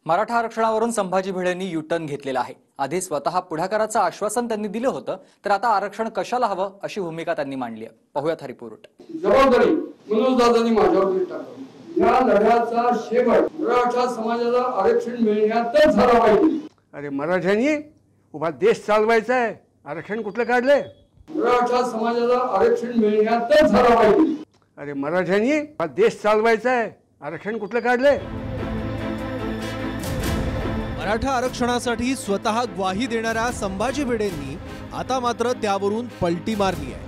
मराठा आरक्षणावरून संभाजी भिडेंनी यू-टर्न घेतलेला आहे। आधी स्वतः पुढाकाराचं आश्वासन त्यांनी दिलं होतं, तर आता आरक्षण कशाला हवं अशी भूमिका त्यांनी मांडली आहे। पाहूयात हा रिपोर्ट। जबाबदारी मनोजदादांनी माझ्यावर टाकली। या लढ्याचा शेवट मराठा समाजाला आरक्षण मिळण्यातच झाला पाहिजे। अरे मराठ्यांनी उभा देश चालवायचा आहे, आरक्षण कुठलं काढले? मराठा समाजाला आरक्षण मिळण्यातच झाला पाहिजे। अरे मराठ्यांनी उभा देश चालवायचा आहे, आरक्षण कुठलं काढले? मराठा आरक्षणासाठी स्वतः ग्वाही देणाऱ्या संभाजी भिडेंनी आता मात्र त्यावरून पलटी मारली आहे।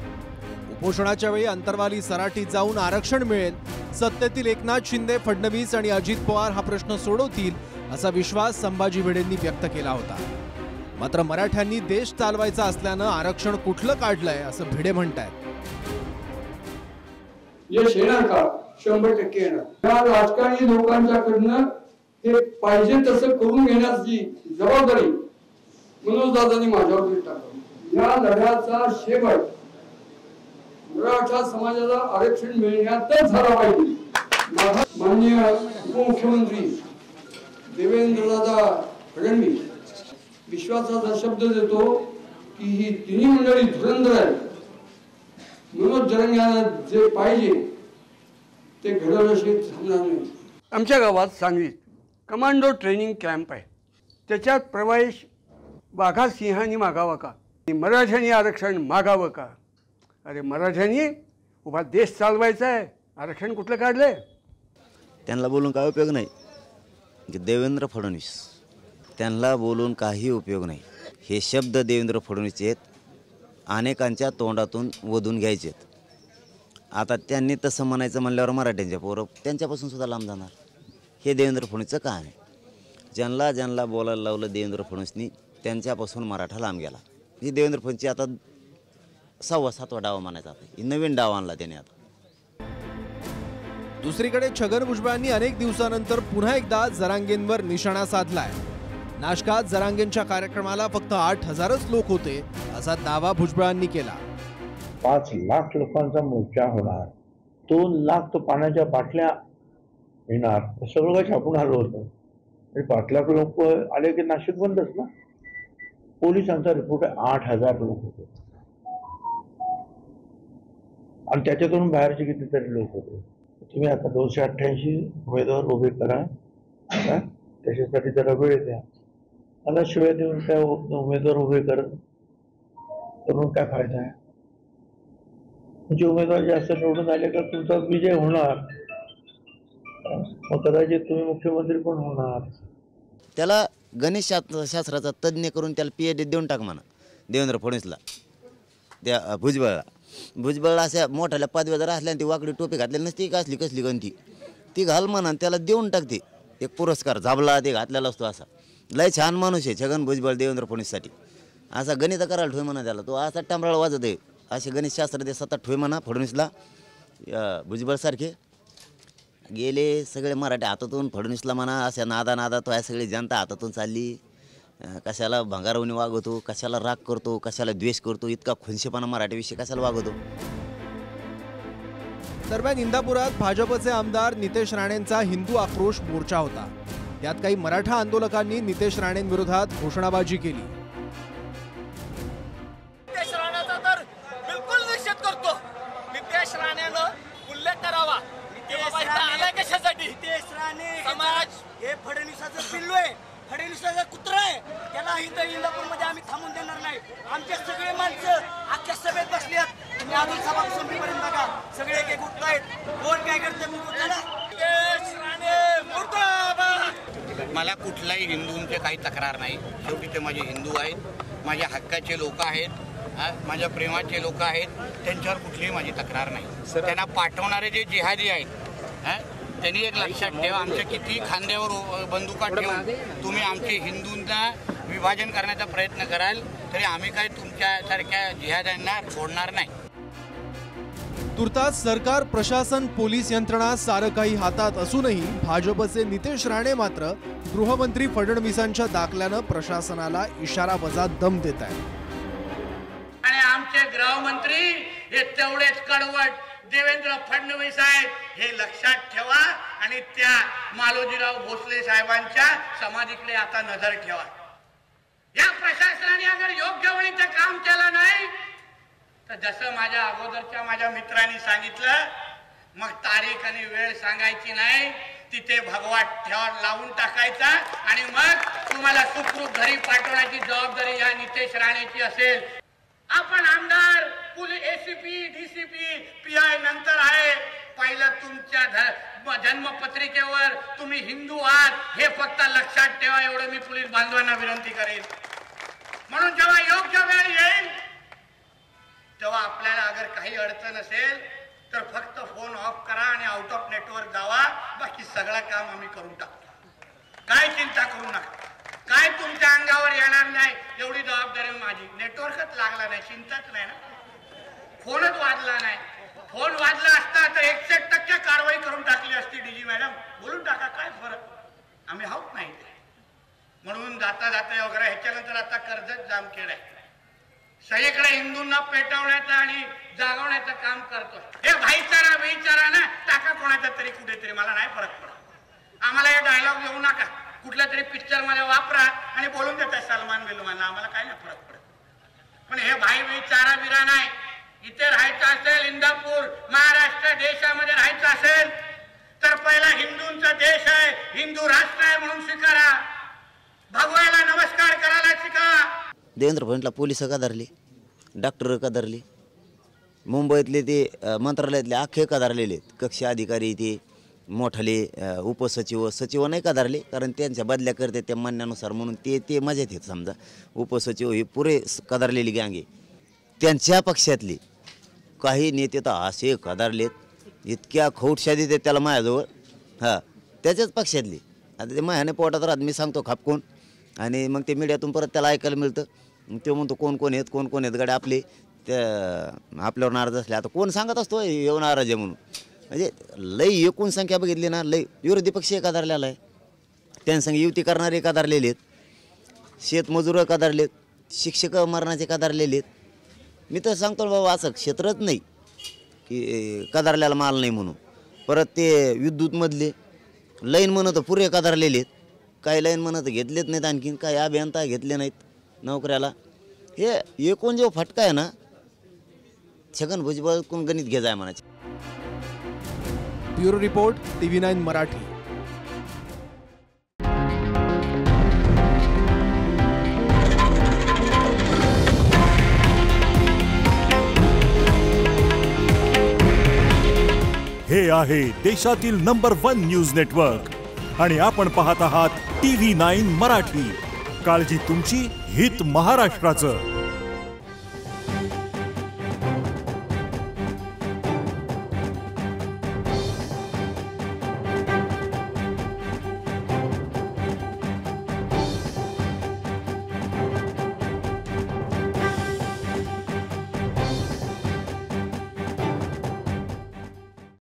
उपोषणाच्या वेळी अंतरवाली सराटीत जाऊन आरक्षण मिळेल, सत्तेतील एकनाथ शिंदे, फडणवीस आणि अजित पवार हा प्रश्न सोडवतील असा विश्वास संभाजी भिडेंनी व्यक्त केला होता। मात्र मराठ्यांनी देश चालवायचा असल्यानं आरक्षण कुठलं काढलंय असं भिडे म्हणतायत। यश येणार का? 100% येणार। या राजकारणी लोकांच्याकडनं ते पाहिजे तसं करून घेण्याची जबाबदारी मनोजदादांनी माझ्यावर टाकली। या लढ्याचा शेवट मराठा समाजाला आरक्षण मिळण्यातच झाला पाहिजे। माननीय उपमुख्यमंत्री देवेंद्रदादा फडणवीस विश्वासाचा शब्द देतो की ही तिन्ही मंडळी धुरंधर आहे। मनोज जरंग्यांना जे पाहिजे ते घडवल्याशिवाय थांबणार नाही। आमच्या गावात सांगलीत कमांडो ट्रेनिंग कॅम्प आहे, त्याच्यात प्रवेश वाघा सिंहांनी मागावा का? मराठ्यांनी आरक्षण मागावं का? अरे मराठ्यांनी उभा देश चालवायचा आहे, आरक्षण कुठलं काढले? त्यांना बोलून काय उपयोग नाही की देवेंद्र फडणवीस, त्यांना बोलून काही उपयोग नाही। हे शब्द देवेंद्र फडणवीसचे आहेत, अनेकांच्या तोंडातून वधून घ्यायचे। आता त्यांनी तसं म्हणायचं म्हणल्यावर मराठ्यांच्या पोरं त्यांच्यापासून सुद्धा लांब जाणार। हे देवेंद्र फडणवीसचं काम आहे। ज्यांना ज्यांना बोलायला लावलं देवेंद्र फडणवीसनी त्यांच्यापासून मराठा लांब गेला। ही देवेंद्र फडणवीसची आता 6वा-7वा डाव म्हणायचा, नवीन डाव आणला त्याने आता। दुसरीकडे छगन भुजबळांनी अनेक दिवसानंतर पुन्हा एकदा जरांगेंवर निशाणा साधलाय। नाशकात जरांगेंच्या कार्यक्रमाला फक्त 8,000च लोक होते असा दावा भुजबळांनी केला। 5 लाख लोकांचा मोर्चा होणार, 2 लाख तो पाण्याच्या बाटल्या येणार, सगळं काही छापून आलं होतं। 5 लाख लोक आले की नाशिक बंदच ना। पोलिसांचा रिपोर्ट आहे 8,000 लोक होते आणि त्याच्यातून बाहेरचे कितीतरी लोक होते। तुम्ही आता 288 उमेदवार उभे करा, त्याच्यासाठी जरा वेळ द्या। आता शिवाय देऊन काय उमेदवार उभे करून काय फायदा आहे? तुमचे उमेदवार जास्त निवडून आले का तुमचा विजय होणार, मग कदाचित तुम्ही मुख्यमंत्री पण होणार। त्याला गणेश शास्त्राचा तज्ज्ञ करून त्याला PhD देऊन टाक म्हणा देवेंद्र फडणवीसला, त्या भुजबळला अशा मोठ्याला पदव्या जर असल्या ती वाकडी टोपी घातलेली नसती का, असली कसली गणती ती घाल म्हणा, त्याला देऊन टाकते एक पुरस्कार, झाबला ते घातलेला असतो। असा लय छान माणूस आहे छगन भुजबळ देवेंद्र फडणवीससाठी। असा गणित करायला ठोय म्हणा त्याला, तो असा टांबराळ वाजत आहे। असे गणेश शास्त्र ते सतत ठोय म्हणा फडणवीसला, भुजबळसारखे गेले सगळे मराठी हातातून फडणवीसला म्हणा। अशा नादा तो सगळी जनता हातातून चालली। कशाला भंगारवणी वागवतो, कशाला राग करतो, कशाला द्वेष करतो, इतका खुनशेपणा मराठीविषयी कशाला वागवतो? दरम्यान इंदापुरात भाजपचे आमदार नितेश राणेंचा हिंदू आक्रोश मोर्चा होता। त्यात काही मराठा आंदोलकांनी नितेश राणेंविरोधात घोषणाबाजी केली। नितेश राणेचा तर बिलकुल निषेध करतो। नितेश राणेनं उल्लेख करावा। कशासाठी? नितेश राणे समाज हे फडणवीसाचं पिल्लू आहे, फडणवीसाचा कुत्रा आहे, त्याला इथं इंदापूरमध्ये आम्ही थांबून देणार नाही। आमचे सगळे माणसं अख्ख्या सभेत बसले आहेत, तुम्ही अजून सभा संपेपर्यंत बघा, सगळे एक उठतायत। कोण काय करते मग उठायला? नितेश राणे मुर्दाबाद। मला कुठल्याही हिंदूंचे काही तक्रार नाही। शेवटी ते माझे हिंदू आहेत, माझ्या हक्काचे लोक आहेत, माझ्या प्रेमाचे लोक आहेत, त्यांच्यावर कुठलीही माझी तक्रार नाही। त्यांना पाठवणारे जे जिहादी आहेत त्यांनी एक लक्षात ठेवा, आमच्या किती खांद्यावर बंदुका ठेवून तुम्ही आमचे हिंदूंना विभाजन करण्याचा प्रयत्न कराल तरी आम्ही काय तुमच्यासारख्या जिहाद्यांना सोडणार नाही। तुर्तास सरकार, प्रशासन, पोलीस यंत्रणा सारं काही हातात असूनही भाजपचे नितेश राणे मात्र गृहमंत्री फडणवीसांच्या दाखल्यानं प्रशासनाला इशारा वजा दम देत आहेत। आणि आमचे गृहमंत्री हे तेवढेच कडवट देवेंद्र फडणवीस आहेत हे लक्षात ठेवा। आणि त्या मालोजीराव भोसले साहेबांच्या समाधीकडे आता नजर ठेवा. या प्रशासनाने अगर योग्य वेळी ते काम केलं नाही तर जसं माझ्या अगोदरच्या माझ्या मित्रांनी सांगितलं, मग तारीख आणि वेळ सांगायची नाही, तिथे भगवा ठेवा लावून टाकायचा आणि मग तुम्हाला सुखरूप घरी पाठवण्याची जबाबदारी या नितेश राणेची असेल. आपण आमदार, एसीपी, डीसीपी, पीआय नंतर आहे. पहिलं तुमच्या जन्मपत्रिकेवर तुम्ही हिंदू आहात हे फक्त लक्षात ठेवा, एवढं मी पोलीस बांधवांना विनंती करेन. म्हणून जेव्हा योग्य वेळ येईल तेव्हा आपल्याला अगर काही अडचण असेल तर फक्त फोन ऑफ करा आणि आउट ऑफ नेटवर्क जावा. बाकी सगळं काम आम्ही करून टाकतो. काय चिंता करू नका. काय तुमच्या अंगावर येणार नाही एवढी जबाबदारी माझी. नेटवर्कच लागला नाही, चिंताच नाही ना. फोनच वाजला नाही. फोन वाजला असता तर 100% कारवाई करून टाकली असती. डीजी मॅडम बोलून टाका, काय फरक, आम्ही आहोत नाही. म्हणून जाता जाता वगैरे ह्याच्यानंतर आता कर्जत जामखेड आहे. सगळीकडे हिंदूंना पेटवण्याचं आणि जागवण्याचं काम करतो. हे भाईचारा ना टाका कोणाचा तरी कुठेतरी, मला नाही फरक पडत. आम्हाला हे डायलॉग घेऊ नका. कुठल्या तरी पिक्चर मध्ये वापरा आणि बोलून देतात सलमान बिलमान, आम्हाला काय नाही फरक पडत. पण हे भाईचारा बिरा नाही. इथे राहायचं असेल, इंदापूर महाराष्ट्र देशामध्ये राहायचं असेल तर पहिला हिंदूंचा देश आहे, हिंदू राष्ट्र आहे म्हणून स्वीकारा. भगवायला नमस्कार करायला शिका. देवेंद्र फडणवीसला पोलिस कदारली, डॉक्टर कदारली, मुंबईतले ते मंत्रालयातले अख्खे कदारलेले आहेत. कक्ष अधिकारी ते मोठाले उपसचिव, सचिव नाही कदारले, कारण त्यांच्या बदल्या करते त्या म्हणण्यानुसार म्हणून ते मजेत आहेत. समजा उपसचिव हे पुरे कदारलेली गँग आहे. त्यांच्या पक्षातले काही नेते तर असे कदारलेत, इतक्या खौटशादी देत त्याला माझ्याजवळ. हां, त्याच्याच पक्षातले. आता ते माझ्याने पोटात राहत, मी सांगतो खापकून, आणि मग ते मीडियातून परत त्याला ऐकायला मिळतं. तो म्हणतो कोण कोण आहेत गाडी आपले त्या आपल्यावर नाराज असले. आता कोण सांगत असतो येऊन नाराज आहे म्हणून. म्हणजे लई एकूण संख्या बघितली ना, लई विरोधी पक्ष कदारलेला आहे. त्यांसंग युती करणारे कदारलेले आहेत, शेतमजूर कदारलेत, शिक्षक मरणाचे कदारलेले आहेत. मी तर सांगतो बाबा असं क्षेत्रच नाही की कदारल्याला माल नाही म्हणून. परत ते विद्युतमधले लाईन म्हणत पुरे कदारलेले आहेत. काही लाईन म्हणत घेतलेत नाहीत, आणखीन काही अभियंता घेतले नाहीत नोकऱ्याला. हे एकूण जो फटका आहे ना, छगन भुजबळ कोण गणित घे जाय म्हणायचे. Bureau report, TV9 Marathi. हे आहे देशातील नंबर 1 न्यूज नेटवर्क आणि आपण पाहत आहात TV9 मराठी. काळजी तुमची, हित महाराष्ट्राचं.